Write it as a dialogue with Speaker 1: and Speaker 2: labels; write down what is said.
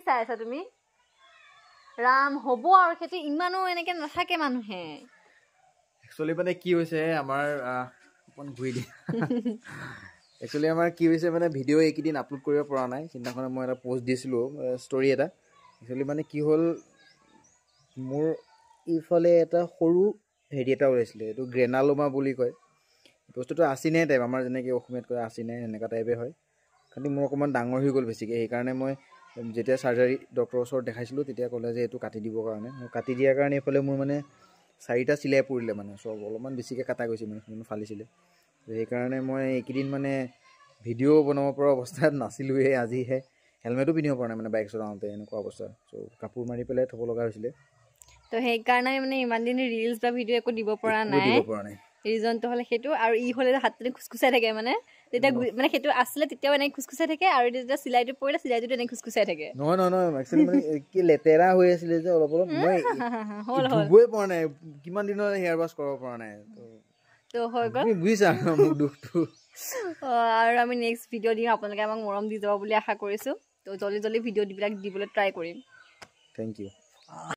Speaker 1: চাই আছা তুমি ৰাম হ'ব আৰু সেইটো ইমানো এনেকে নাথাকে মানুহে
Speaker 2: একচুয়ালি মানে কি হৈছে আমাৰ অকন ঘুৰি দি একচুয়ালি আমাৰ কি হৈছে মানে ভিডিও এইকেইদিন আপলোড কৰিব পৰা নাই সিদিনাখনে মই এটা পোষ্ট দিছিলো ষ্টৰি এটা একচুয়ালি মানে কি হ'ল মোৰ ইফালে এটা সৰু হেৰি এটা ওলাইছিলে এইটো গ্ৰেনালোমা বুলি কয় বস্তুটো আছিনে টাইপ আমাৰ যেনেকৈ অসমীয়াত কয় আছিনে এনেকুৱা টাইপে হয় খালি মোৰ অকণমান ডাঙৰ হৈ গ'ল বেছিকৈ সেইকাৰণে মই যেতিয়া চাৰ্জাৰী ডক্টৰৰ ওচৰত দেখাইছিলোঁ তেতিয়া ক'লে যে এইটো কাটি দিবৰ কাৰণে কাটি দিয়াৰ কাৰণে এইফালে মোৰ মানে 4টা চিলাই পৰিলে মানে চব অলপমান বেছিকৈ কাটা গৈছে মানে ফালিছিলে সেইকাৰণে মই এইকেইদিন মানে ভিডিঅ' বনাব পৰা অৱস্থাত নাছিলোঁহে আজিহে হেলমেটো পিন্ধিব পৰা নাই মানে বাইক চলাওঁতে এনেকুৱা অৱস্থা চ' কাপোৰ মাৰি পেলাই থ'ব লগা হৈছিলে
Speaker 1: তো সেইকাৰণে মানে ইমান দিন ৰিলছ বা ভিডিঅ' একো দিব পৰা নাই ৰিজনটো হ'লে সেইটো আৰু ই হ'লে হাতটো খুচখুচাই থাকে মানে তেতিয়া মানে সেইটো আছিলে তেতিয়াও এনেকৈ খুচখুচাই থাকে আৰু যেতিয়া চিলাইটো পৰিলে চিলাইটো এনেকৈ খুচখুচাই থাকে
Speaker 2: নহয় একচুৱেলি মানে কি লেতেৰা হৈ আছিলে যে অলপ মই ধুবই পৰা নাই কিমান দিনৰ হেয়াৰ ৱাছ কৰিব পৰা নাই
Speaker 1: তো হৈ গ'ল
Speaker 2: তুমি বুজিছা মোক দুখটো
Speaker 1: আৰু আমি নেক্সট ভিডিঅ' দিম আপোনালোকে আমাক মৰম দি যাব বুলি আশা কৰিছোঁ তো জল্দি ভিডিঅ' বিলাক দিবলৈ ট্ৰাই কৰিম
Speaker 2: থেংক ইউ